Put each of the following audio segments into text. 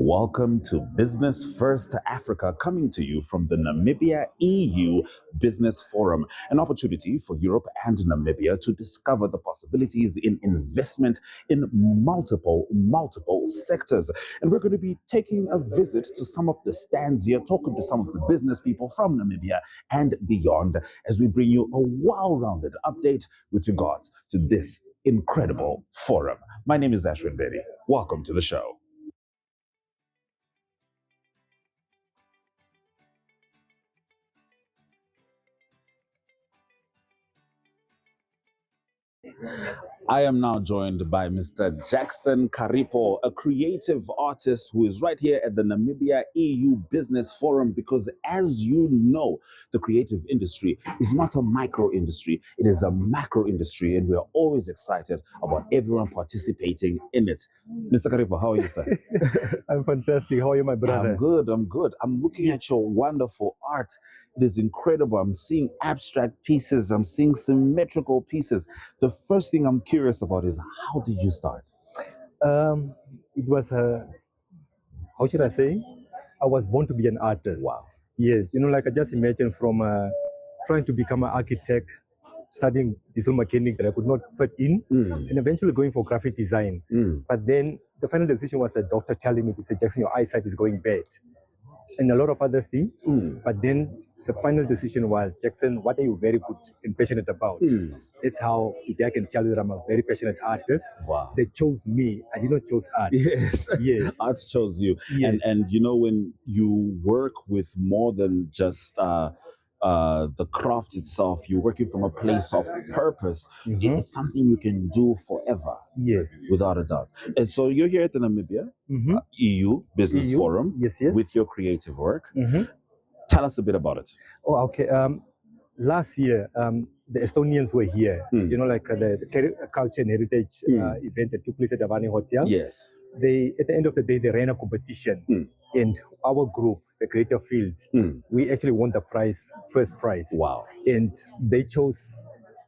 Welcome to Business First Africa, coming to you from the Namibia-EU Business Forum, an opportunity for Europe and Namibia to discover the possibilities in investment in multiple sectors. And we're going to be taking a visit to some of the stands here, talking to some of the business people from Namibia and beyond, as we bring you a well-rounded update with regards to this incredible forum. My name is Ashwyn Mberi. Welcome to the show. I am now joined by Mr. Jackson Karipo, a creative artist who is right here at the Namibia-EU Business Forum, because as you know, the creative industry is not a micro industry, it is a macro industry, and we're always excited about everyone participating in it. Mr. Karipo, how are you, sir? I'm fantastic. How are you, my brother? I'm good. I'm looking at your wonderful art. It is incredible. I'm seeing abstract pieces. I'm seeing symmetrical pieces. The first thing I'm curious about is, how did you start? It was, how should I say? I was born to be an artist. Wow. Yes, like I just imagine from trying to become an architect, studying diesel mechanic that I could not fit in, and eventually going for graphic design. But then the final decision was a doctor telling me to say, Jackson, your eyesight is going bad, and a lot of other things. But then the final decision was, Jackson, what are you very good and passionate about? That's how today I can tell you that I'm a very passionate artist. Wow. They chose me. I did not choose art. Yes. Yes. Art chose you. Yes. And you know, when you work with more than just the craft itself, you're working from a place of purpose. It's something you can do forever. Yes. Without a doubt. And so you're here at the Namibia EU Business Forum with your creative work. Tell us a bit about it. Oh, okay. Last year, the Estonians were here. Like the culture and heritage event that took place at the Vani Hotel. Yes. They, at the end of the day, they ran a competition, and our group, the Creative Field, we actually won the prize, first prize. Wow. And they chose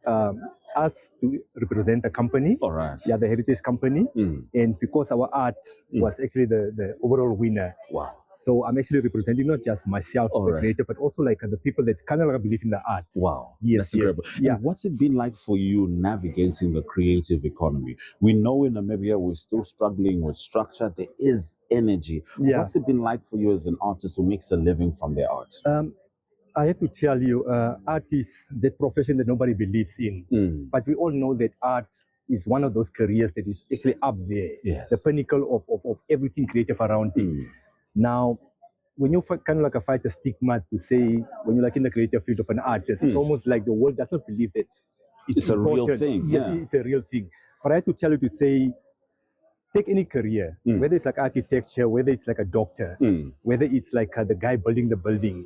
us to represent the company. All right. Yeah, the heritage company. And because our art was actually the overall winner. Wow. So I'm actually representing not just myself, the creator, but also like the people that kind of like believe in the art. Wow. Yes, that's incredible. Yeah. And what's it been like for you navigating the creative economy? We know in Namibia we're still struggling with structure. There is energy. Yeah. What's it been like for you as an artist who makes a living from their art? I have to tell you, art is that profession that nobody believes in. But we all know that art is one of those careers that is actually up there. Yes. The pinnacle of everything creative around it. Now, when you kind of like fight a stigma to say, when you're like in the creative field of an artist, it's almost like the world does not believe that it's a real thing. Yes, it's a real thing. But I have to tell you to say, take any career, whether it's like architecture, whether it's like a doctor, whether it's like the guy building the building,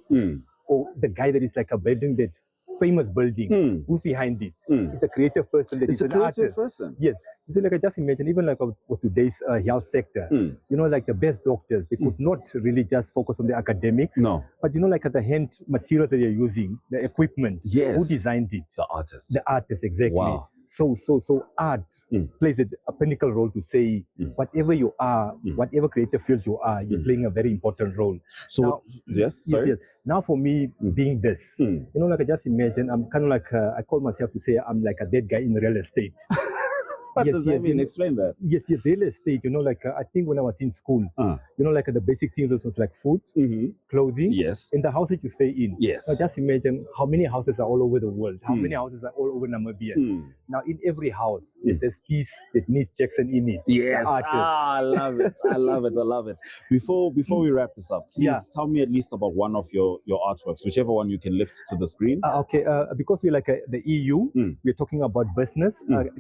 or the guy that is like a building that famous building, who's behind it? It's a creative person that is an artist. Person. Yes. You see, like I just imagine, even like with today's health sector, like the best doctors, they could not really just focus on the academics. No. But like the hand material that they're using, the equipment, who designed it? The artist. The artist, exactly. Wow. So art plays a pinnacle role to say, whatever you are, whatever creative field you are, you're playing a very important role. So now, yes. Now for me, being this, like I just imagine, I'm kind of like, I call myself to say I'm like a dead guy in real estate. What does that mean? Explain that. Yes, real estate, like I think when I was in school, like the basic things was like food, clothing, and the house that you stay in. Yes. Now just imagine how many houses are all over the world, how many houses are all over Namibia. Now in every house, there's this piece that needs Jackson in it. Yes. I love it. I love it. I love it. Before we wrap this up, please tell me at least about one of your artworks, whichever one you can lift to the screen. Okay, because we're like the EU, we're talking about business.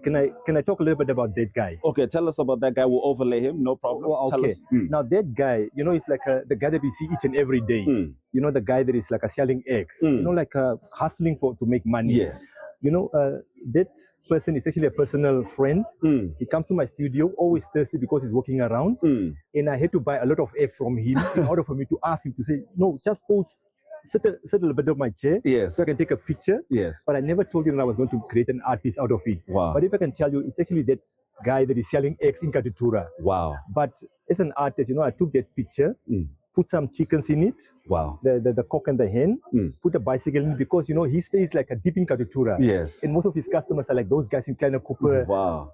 Can I talk a little bit about that guy? Okay, tell us about that guy. We'll overlay him, no problem. Okay. Tell us. Now that guy, it's like the guy that we see each and every day. The guy that is like selling eggs. Like hustling to make money. Yes. That person is actually a personal friend. He comes to my studio, always thirsty because he's walking around. And I had to buy a lot of eggs from him in order for me to ask him to say, no, just post sit a little bit of my chair Yes. so I can take a picture. Yes. But I never told you that I was going to create an art piece out of it. Wow. But if I can tell you, it's actually that guy that is selling eggs in Katutura. Wow. But as an artist, I took that picture, put some chickens in it. Wow. The cock and the hen, put a bicycle in it because, he stays like a deep in Katutura. Yes. And most of his customers are like those guys in Kleine Cooper. Wow.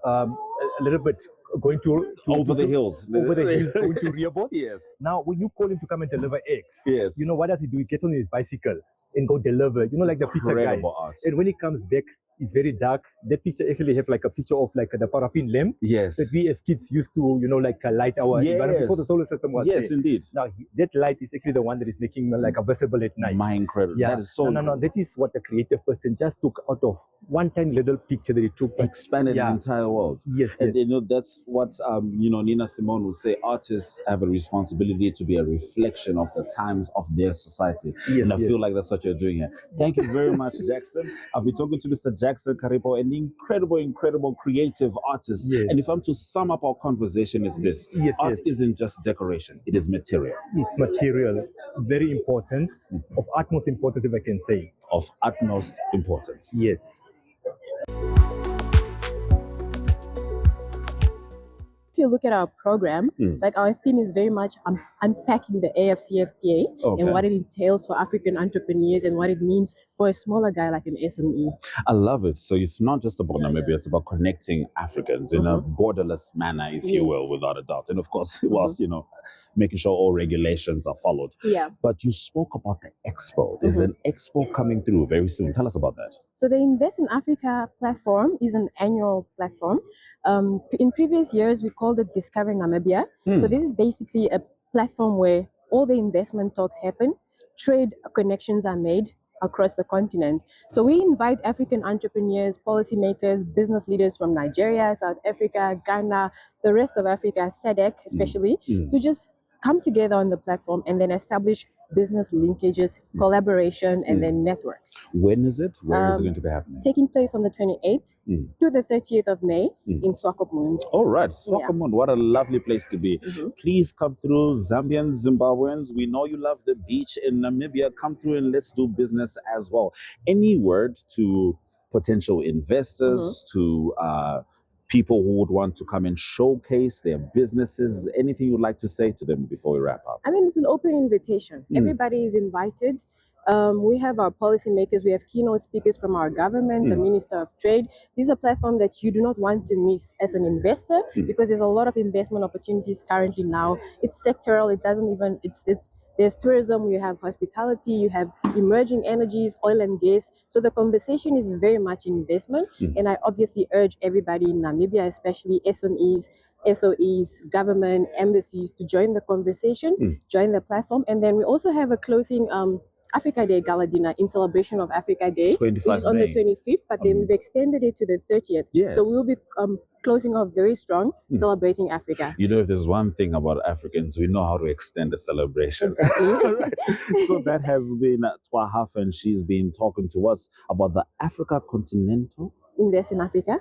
A little bit going to over the hills. Over the hills, going to Rehoboth. Yes. Now, when you call him to come and deliver eggs, yes. What does he do? He gets on his bicycle and go deliver, like the pizza guys. Art. And when he comes back, it's very dark. That picture actually have like a picture of like the paraffin lamp. Yes. That we as kids used to, like light our environment before the solar system was yes, there. Indeed. Now, that light is actually the one that is making like a visible at night. My incredible. Yeah. That is so No. That is what the creative person just took out of one tiny little picture that he took. Expanded the entire world. Yes. And that's what, Nina Simone would say, artists have a responsibility to be a reflection of the times of their society. Yes, and I feel like that's what you're doing here. Thank you very much, Jackson. I've been talking to Mr. Jackson Karipo, an incredible creative artist. Yes. And if I'm to sum up our conversation, it's this. Art isn't just decoration, it is material. It's material, very important, of utmost importance, if I can say. Of utmost importance. Yes. If you look at our program, like our theme is very much unpacking the AFCFTA and what it entails for African entrepreneurs and what it means for a smaller guy like an SME. I love it. So it's not just about Namibia, it's about connecting Africans in a borderless manner, if you will, without a doubt. And of course, whilst, making sure all regulations are followed. Yeah. But you spoke about the expo. There's an expo coming through very soon. Tell us about that. So the Invest in Africa platform is an annual platform. In previous years, we called it Discover Namibia. So this is basically a platform where all the investment talks happen, trade connections are made across the continent. So we invite African entrepreneurs, policymakers, business leaders from Nigeria, South Africa, Ghana, the rest of Africa, SADC especially, to just come together on the platform and then establish business linkages, collaboration, and then networks. When is it? Where is it going to be happening? Taking place on the 28th to the 30th of May in Swakopmund. All right, Swakopmund, what a lovely place to be. Please come through, Zambians, Zimbabweans. We know you love the beach in Namibia. Come through and let's do business as well. Any word to potential investors, to people who would want to come and showcase their businesses? Anything you'd like to say to them before we wrap up? I mean, it's an open invitation. Everybody is invited. We have our policymakers, we have keynote speakers from our government, the Minister of Trade. This is a platform that you do not want to miss as an investor because there's a lot of investment opportunities currently now. It's sectoral, it doesn't even, there's tourism, you have hospitality, you have emerging energies, oil and gas. So the conversation is very much investment. And I obviously urge everybody in Namibia, especially SMEs, SOEs, government, embassies to join the conversation, join the platform. And then we also have a closing Africa Day Gala dinner in celebration of Africa Day, which is on the 25th, but then we've extended it to the 30th. Yes. So we'll be closing off very strong, celebrating Africa. If there's one thing about Africans, we know how to extend a celebration. Exactly. Right. So that has been Twahaf, and she's been talking to us about the Africa Continental Invest in Africa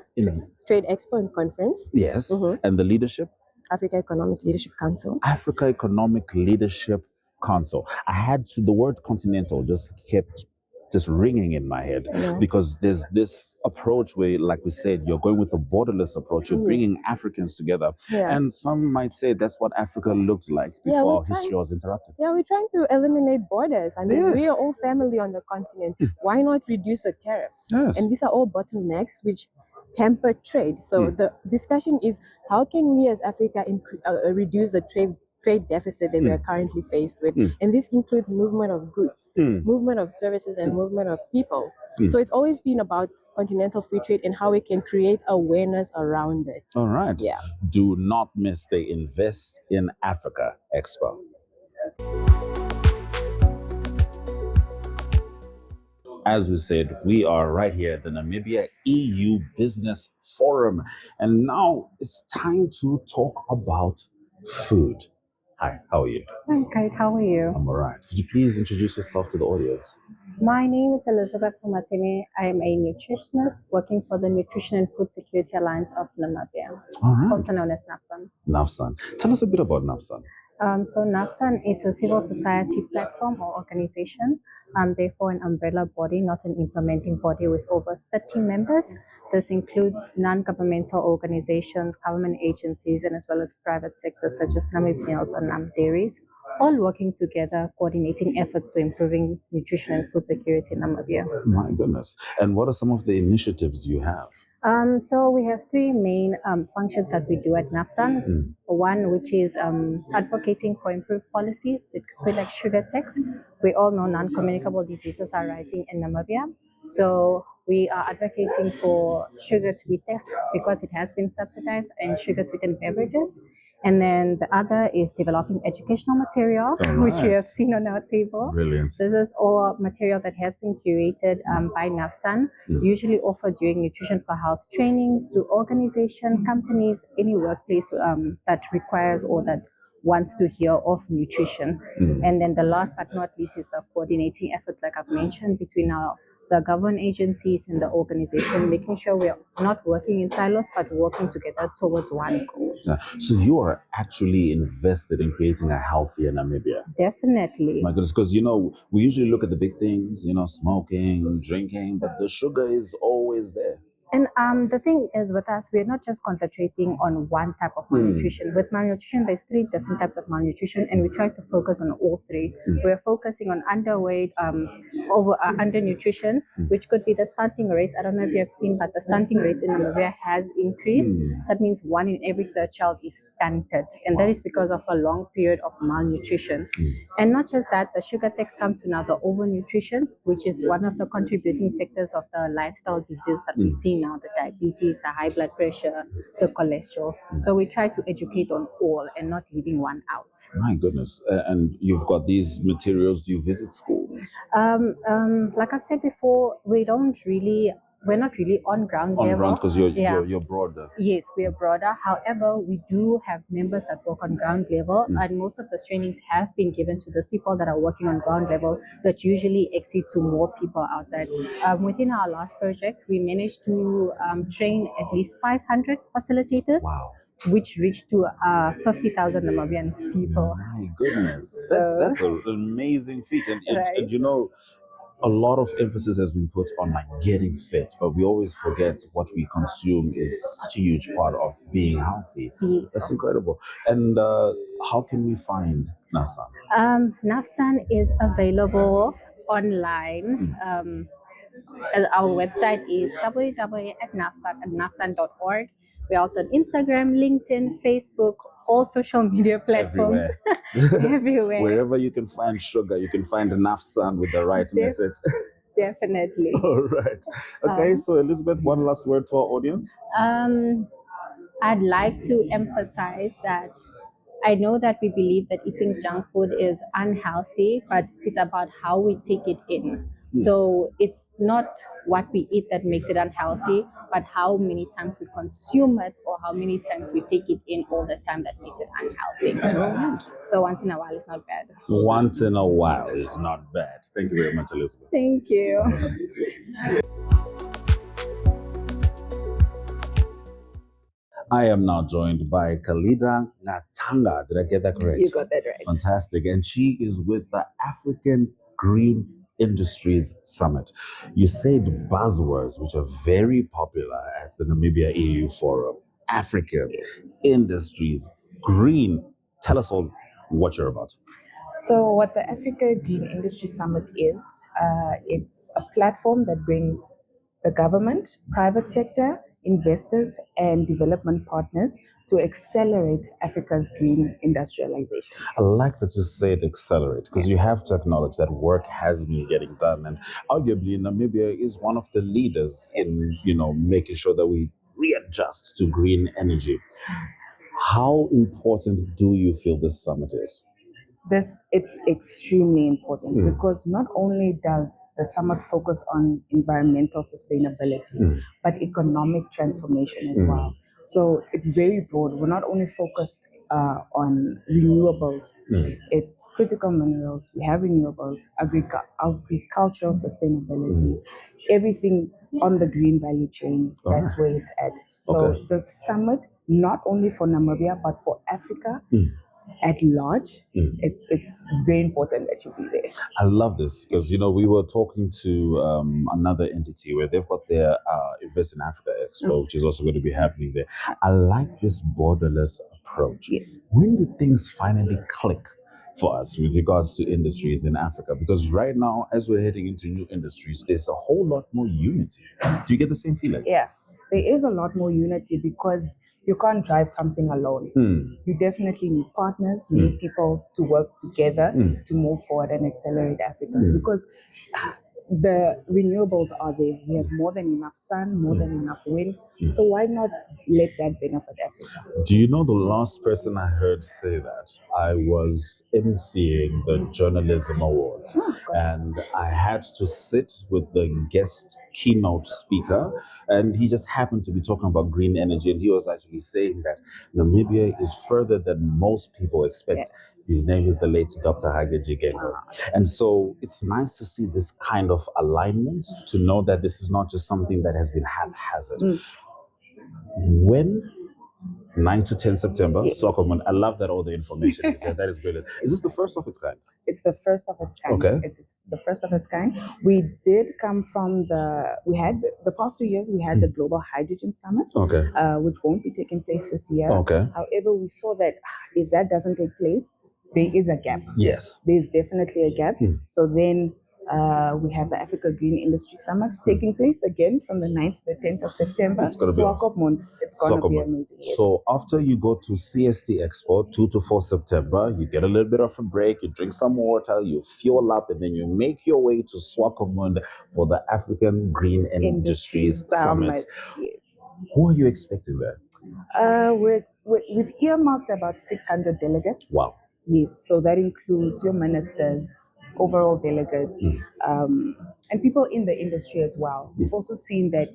Trade Expo and Conference. Yes. And the leadership? Africa Economic Leadership Council. Africa Economic Leadership Council. The word continental just kept ringing in my head because there's this approach where, like we said, you're going with the borderless approach. You're bringing Africans together. And some might say that's what Africa looked like before history was interrupted. Yeah, we're trying to eliminate borders. I mean, we are all family on the continent. Why not reduce the tariffs? Yes. And these are all bottlenecks which hamper trade. So the discussion is, how can we as Africa reduce the trade deficit that we are currently faced with? And this includes movement of goods, movement of services, and movement of people. So it's always been about continental free trade and how we can create awareness around it. All right. Yeah. Do not miss the Invest in Africa Expo. As we said, we are right here at the Namibia-EU Business Forum. And now it's time to talk about food. Hi, how are you? I'm great. How are you? I'm all right. Could you please introduce yourself to the audience? My name is Elizabeth Pumatini. I am a nutritionist working for the Nutrition and Food Security Alliance of Namibia, All right. also known as NAFSAN. NAFSAN. Tell us a bit about NAFSAN. So NAFSAN is a civil society platform or organization, therefore an umbrella body, not an implementing body, with over 30 members. This includes non-governmental organizations, government agencies, and as well as private sectors such as Namibians or Nam dairies, all working together, coordinating efforts to improving nutrition and food security in Namibia. My goodness. And what are some of the initiatives you have? So we have three main functions that we do at NAFSAN. One, which is advocating for improved policies. It could be like sugar tax. We all know non-communicable diseases are rising in Namibia. So we are advocating for sugar to be taxed because it has been subsidized and sugar-sweetened beverages. And then the other is developing educational material, which you have seen on our table. Brilliant. This is all material that has been curated by NAFSAN, usually offered during Nutrition for Health trainings to organization, companies, any workplace that requires or that wants to hear of nutrition. And then the last but not least is the coordinating efforts, like I've mentioned, between the government agencies and the organization, making sure we are not working in silos, but working together towards one goal. Yeah. So you are actually invested in creating a healthier Namibia. Definitely. My goodness, because we usually look at the big things, smoking, drinking, but the sugar is always there. And the thing is, with us, we're not just concentrating on one type of malnutrition. With malnutrition, there's three different types of malnutrition, and we try to focus on all three. We're focusing on underweight, undernutrition, which could be the stunting rates. I don't know if you have seen, but the stunting rates in Namibia has increased. That means 1 in every 3rd child is stunted, and that is because of a long period of malnutrition. And not just that, the sugar tax comes to now the overnutrition, which is one of the contributing factors of the lifestyle disease that we see now, the diabetes, the high blood pressure, the cholesterol. So we try to educate on all and not leaving one out. My goodness. And you've got these materials. Do you visit schools? Like I've said before, we're not really on ground level. On ground because you're broader. Yes, we are broader. However, we do have members that work on ground level, and most of the trainings have been given to those people that are working on ground level that usually exceed to more people outside. Within our last project, we managed to train at least 500 facilitators. Wow. Which reached to 50,000 Namibian people. My goodness, that's an amazing feat, and a lot of emphasis has been put on getting fit, but we always forget what we consume is such a huge part of being healthy. Yes, that's incredible. And how can we find NAFSAN? NAFSAN is available online. Our website is www.nafsan.org. We're also on Instagram, LinkedIn, Facebook, all social media platforms. Everywhere. Wherever you can find sugar, you can find NAFSAN with the right message. Definitely. All right. Okay, so Elizabeth, one last word to our audience. I'd like to emphasize that I know that we believe that eating junk food is unhealthy, but it's about how we take it in. So it's not what we eat that makes it unhealthy, but how many times we consume it or how many times we take it in all the time that makes it unhealthy. So once in a while is not bad. Once in a while is not bad. Thank you very much, Elizabeth. Thank you. I am now joined by Khalida Natanga. Did I get that correct? You got that right. Fantastic. And she is with the African Green Industries Summit. You said buzzwords which are very popular at the Namibia-EU Forum. African industries, green. Tell us all what you're about. So what the Africa Green Industry Summit is, it's a platform that brings the government, private sector, investors, and development partners to accelerate Africa's green industrialization. I like that you said accelerate, because you have to acknowledge that work has been getting done, and arguably Namibia is one of the leaders in making sure that we readjust to green energy. How important do you feel this summit is? It's extremely important because not only does the summit focus on environmental sustainability, but economic transformation as well. So it's very broad. We're not only focused on renewables, it's critical minerals, we have renewables, agricultural sustainability, everything on the green value chain, that's where it's at. So the summit, not only for Namibia, but for Africa, at large, it's very important that you be there. I love this because, we were talking to another entity where they've got their Invest in Africa Expo, which is also going to be happening there. I like this borderless approach. Yes. When did things finally click for us with regards to industries in Africa? Because right now, as we're heading into new industries, there's a whole lot more unity. Do you get the same feeling? Yeah, there is a lot more unity because you can't drive something alone. You definitely need partners. You need people to work together to move forward and accelerate Africa because the renewables are there. We have more than enough sun, more than enough wind. So why not let that benefit Africa? Do you know the last person I heard say that? I was emceeing the Journalism Awards, and I had to sit with the guest keynote speaker, and he just happened to be talking about green energy, and he was actually saying that Namibia is further than most people expect. His name is the late Dr. Hage Jigengo. And so it's nice to see this kind of alignment, to know that this is not just something that has been haphazard. When 9 to 10 September, Soccer Month. I love that all the information is there. That is brilliant. Is this the first of its kind? It's the first of its kind. Okay. It's the first of its kind. We did come from we had the past 2 years, we had the Global Hydrogen Summit, Okay. Which won't be taking place this year. Okay. However, we saw that if that doesn't take place, there is a gap. Yes. There's definitely a gap. So then we have the Africa Green Industry Summit taking place again from the 9th to the 10th of September. It's going to be awesome. It's going to be amazing. Yes. So after you go to CST Expo, 2 to 4 September, you get a little bit of a break, you drink some water, you fuel up, and then you make your way to Swakopmund for the African Green Industries Summit. Yes. Who are you expecting there? We've earmarked about 600 delegates. Wow. Yes, so that includes your ministers, overall delegates, and people in the industry as well. We've also seen that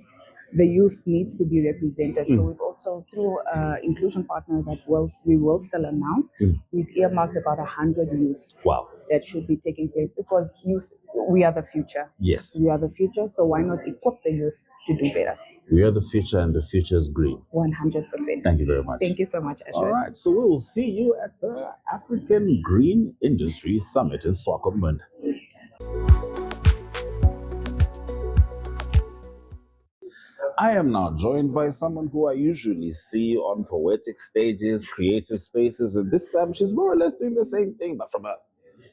the youth needs to be represented. So we've also, through inclusion partner that we will still announce, we've earmarked about 100 youth. Wow. That should be taking place because youth, we are the future. Yes. We are the future, so why not equip the youth to do better? We are the future and the future is green. 100%. Thank you very much. Thank you so much, Ashwyn. All right, so we will see you at the African Green Industry Summit in Swakopmund. I am now joined by someone who I usually see on poetic stages, creative spaces, and this time she's more or less doing the same thing, but from a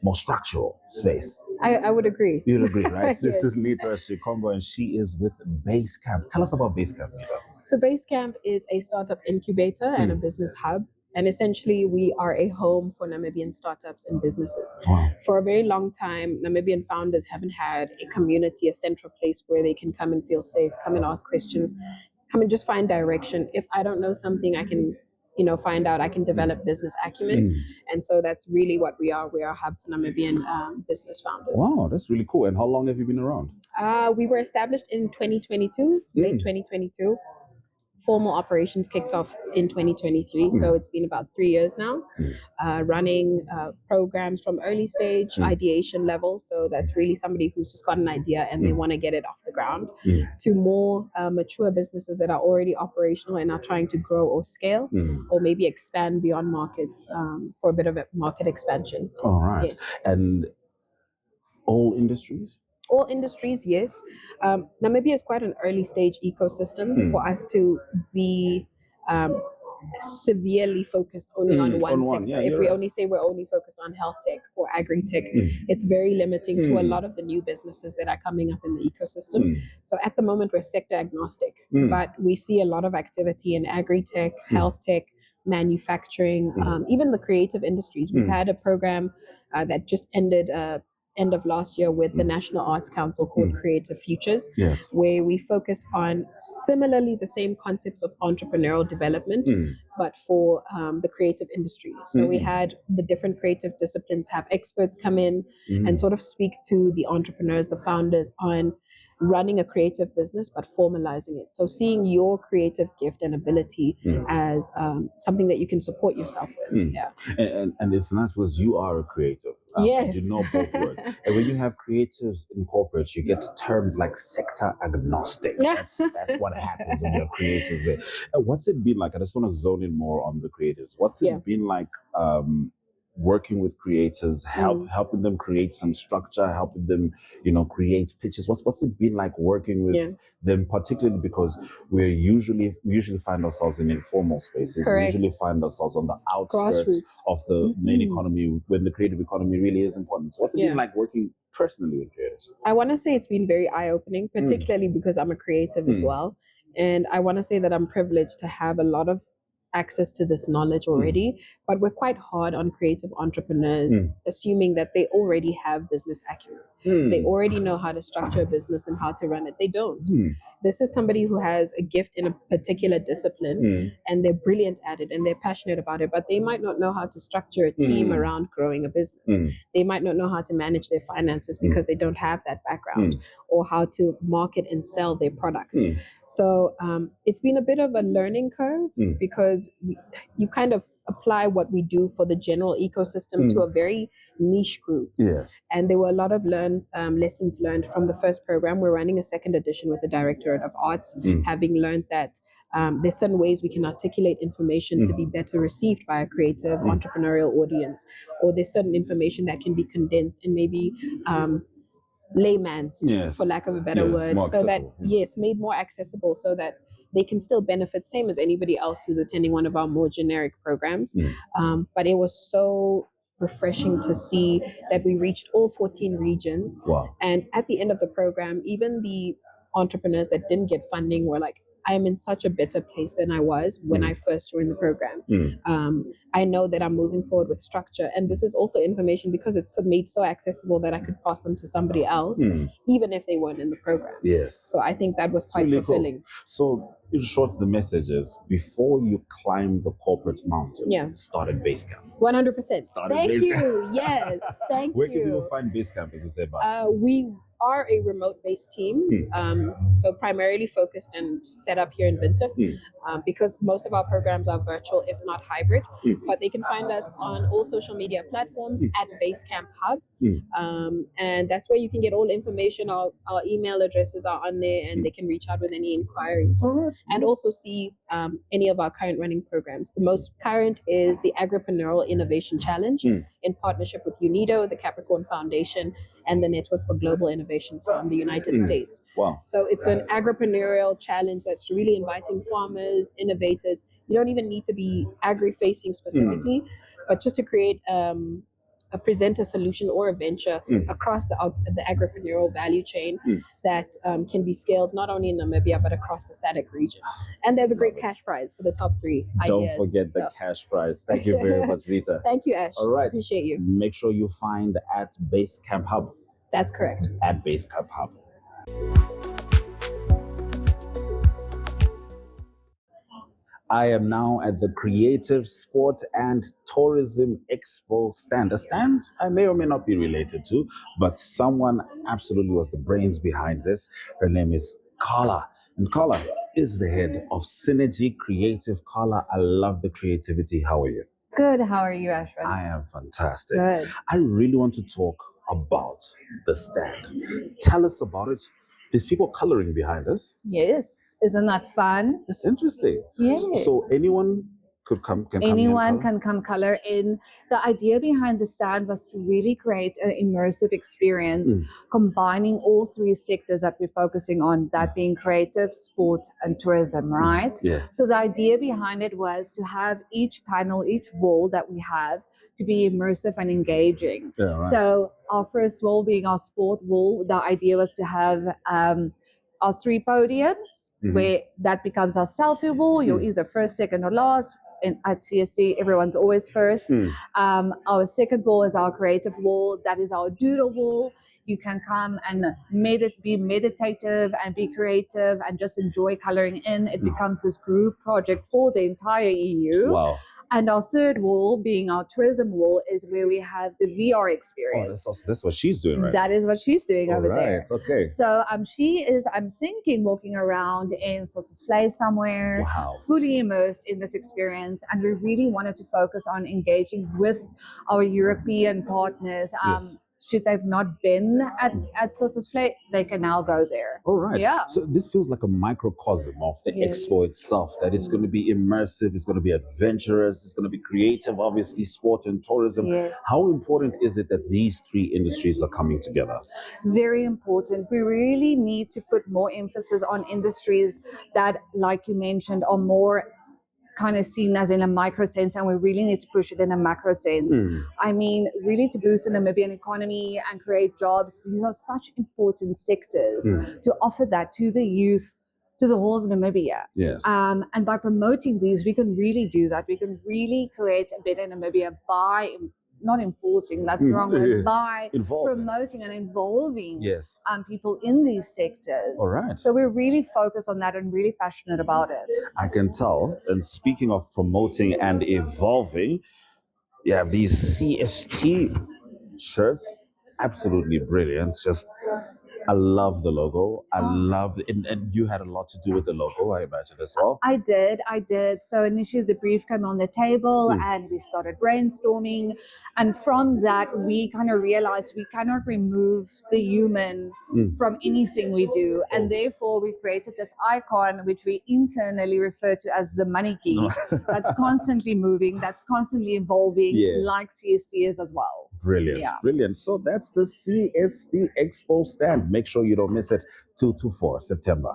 more structural space. I would agree. You'd agree, right? Yes. This is Nita Shikongo, and she is with Basecamp. Tell us about Basecamp, Nita. So Basecamp is a startup incubator and a business hub. And essentially, we are a home for Namibian startups and businesses. Wow. For a very long time, Namibian founders haven't had a community, a central place where they can come and feel safe, come and ask questions, come and just find direction. If I don't know something, I can find out, I can develop business acumen. And so that's really what we are. We are a hub for Namibian business founders. Wow, that's really cool. And how long have you been around? We were established in 2022, late 2022. Formal operations kicked off in 2023. So it's been about 3 years now, running programs from early stage ideation level. So that's really somebody who's just got an idea and they want to get it off the ground, to more mature businesses that are already operational and are trying to grow or scale or maybe expand beyond markets for a bit of a market expansion. All right. Yes. And all industries? All industries, yes. Namibia is quite an early stage ecosystem for us to be severely focused only on one sector. Yeah, if we only say we're only focused on health tech or agri-tech, it's very limiting to a lot of the new businesses that are coming up in the ecosystem. So at the moment, we're sector agnostic, but we see a lot of activity in agri-tech, health tech, manufacturing, even the creative industries. We've had a program that just ended end of last year with the National Arts Council called Creative Futures, where we focused on similarly the same concepts of entrepreneurial development, but for the creative industry. So we had the different creative disciplines have experts come in and sort of speak to the entrepreneurs, the founders on running a creative business, but formalizing it. So seeing your creative gift and ability as something that you can support yourself with. Yeah. And it's nice because you are a creative. Yes. You know both words. And when you have creatives in corporate, you get terms like sector agnostic. That's what happens when you're creatives there. What's it been like? I just want to zone in more on the creatives. What's it been like working with creators, helping them create some structure, helping them, create pitches? What's it been like working with them, particularly because we usually find ourselves in informal spaces. Correct. We usually find ourselves on the outskirts of the main economy when the creative economy really is important. So what's it been like working personally with creators? I want to say it's been very eye-opening, particularly because I'm a creative as well. And I want to say that I'm privileged to have a lot of access to this knowledge already, but we're quite hard on creative entrepreneurs, assuming that they already have business acumen. They already know how to structure a business and how to run it. They don't. This is somebody who has a gift in a particular discipline and they're brilliant at it and they're passionate about it, but they might not know how to structure a team around growing a business. They might not know how to manage their finances because they don't have that background, or how to market and sell their product. So it's been a bit of a learning curve because you kind of apply what we do for the general ecosystem to a very niche group. Yes. And there were a lot of lessons learned from the first program. We're running a second edition with the Directorate of Arts, having learned that there's certain ways we can articulate information to be better received by a creative entrepreneurial audience, or there's certain information that can be condensed and maybe layman's, for lack of a better word, so that made more accessible, so that they can still benefit same as anybody else who's attending one of our more generic programs. But it was so refreshing to see that we reached all 14 regions. Wow. And at the end of the program, even the entrepreneurs that didn't get funding were like, I'm in such a better place than I was when I first joined the program. I know that I'm moving forward with structure. And this is also information because it's made so accessible that I could pass them to somebody else, even if they weren't in the program. Yes. So I think that was quite really fulfilling. Cool. So in short, the message is, before you climb the corporate mountain, start at base camp. 100%. Thank you. Camp. Yes, thank Where you. can people find base camp, as you said? We are a remote-based team, so primarily focused and set up here in Windhoek, because most of our programs are virtual, if not hybrid. But they can find us on all social media platforms at Basecamp Hub, and that's where you can get all information. Our email addresses are on there, and they can reach out with any inquiries. And also see any of our current running programs. The most current is the Agripreneur Innovation Challenge in partnership with UNIDO, the Capricorn Foundation, and the Network for Global Innovation from the United States. Wow. So it's an agripreneurial challenge that's really inviting farmers, innovators. You don't even need to be agri-facing specifically, but just to create present a solution or a venture across the agripreneurial value chain that can be scaled not only in Namibia, but across the SADC region. And there's a great cash prize for the top 3 ideas. Don't forget the cash prize. Thank you very much, Rita. Thank you, Ash. All right. Appreciate you. Make sure you find at Basecamp Hub. That's correct. At Basecamp Hub. I am now at the Creative Sport and Tourism Expo stand. A stand I may or may not be related to, but someone absolutely was the brains behind this. Her name is Carla. And Carla is the head of Synergy Creative. Carla, I love the creativity. How are you? Good. How are you, Ashwyn? I am fantastic. Good. I really want to talk about the stand. Tell us about it. There's people coloring behind us. Yes. Isn't that fun? It's interesting. Yes. So anyone could come. Anyone can come color in. The idea behind the stand was to really create an immersive experience, combining all 3 sectors that we're focusing on, that being creative, sport, and tourism, right? Yeah. So the idea behind it was to have each panel, each wall that we have, to be immersive and engaging. Yeah, right. So our first wall being our sport wall, the idea was to have our 3 podiums, where that becomes our selfie wall. You're either first, second, or last. And at CSC, everyone's always first. Our second wall is our creative wall. That is our doodle wall. You can come and be meditative and be creative and just enjoy coloring in. It becomes this group project for the entire EU. Wow. And our third wall, being our tourism wall, is where we have the VR Oh, experience. that's what she's doing right That is what she's doing now. over All right, there. okay. So I'm thinking walking around in Sossus Vlei somewhere, Wow. fully immersed in this experience. And we really wanted to focus on engaging with our European partners. Yes. Should they've not been at Sossus Vlei, they can now go there. All right. Yeah. So this feels like a microcosm of the Yes. expo itself, that it's going to be immersive, it's going to be adventurous, it's going to be creative, obviously, sport and tourism. Yes. How important is it that these three industries are coming together? Very important. We really need to put more emphasis on industries that, like you mentioned, are more kind of seen as in a micro sense, and we really need to push it in a macro sense. I mean, really to boost the Namibian economy and create jobs. These are such important sectors to offer that to the youth, to the whole of Namibia. Yes. And by promoting these, we can really do that. We can really create a better Namibia by not enforcing, that's the wrong word, by promoting and involving Yes. people in these sectors. All right. So we're really focused on that and really passionate about it. I can tell. And speaking of promoting and evolving, you have these CST shirts, absolutely brilliant. Just, I love the logo. I love it. And you had a lot to do with the logo, I imagine, as well. I did. So initially the brief came on the table and we started brainstorming. And from that, we kind of realized we cannot remove the human from anything we do. And therefore, we created this icon, which we internally refer to as the money key. That's constantly moving, that's constantly evolving, like CST is as well. Brilliant, brilliant. So that's the CST Expo stand. Make sure you don't miss it. 2 to 4 September.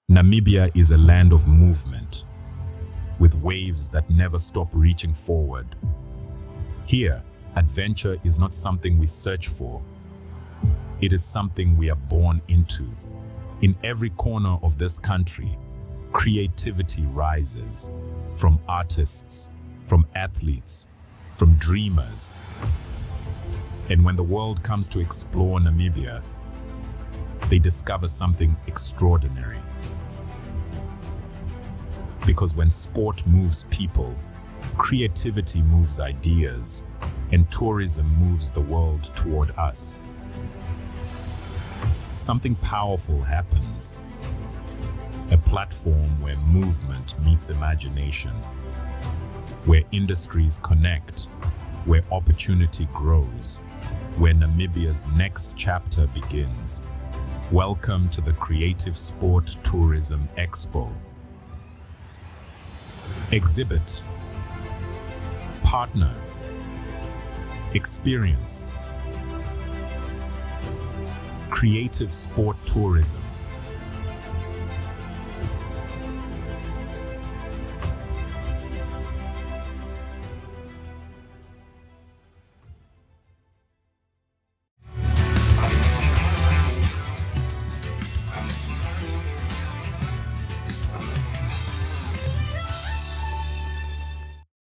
Namibia is a land of movement, with waves that never stop reaching forward. Here, adventure is not something we search for. It is something we are born into. In every corner of this country, creativity rises. From artists, from athletes, from dreamers. And when the world comes to explore Namibia, they discover something extraordinary. Because when sport moves people, creativity moves ideas, and tourism moves the world toward us. Something powerful happens. A platform where movement meets imagination, where industries connect, where opportunity grows, where Namibia's next chapter begins. Welcome to the Creative Sport Tourism Expo. Exhibit, partner, experience. Creative Sport Tourism.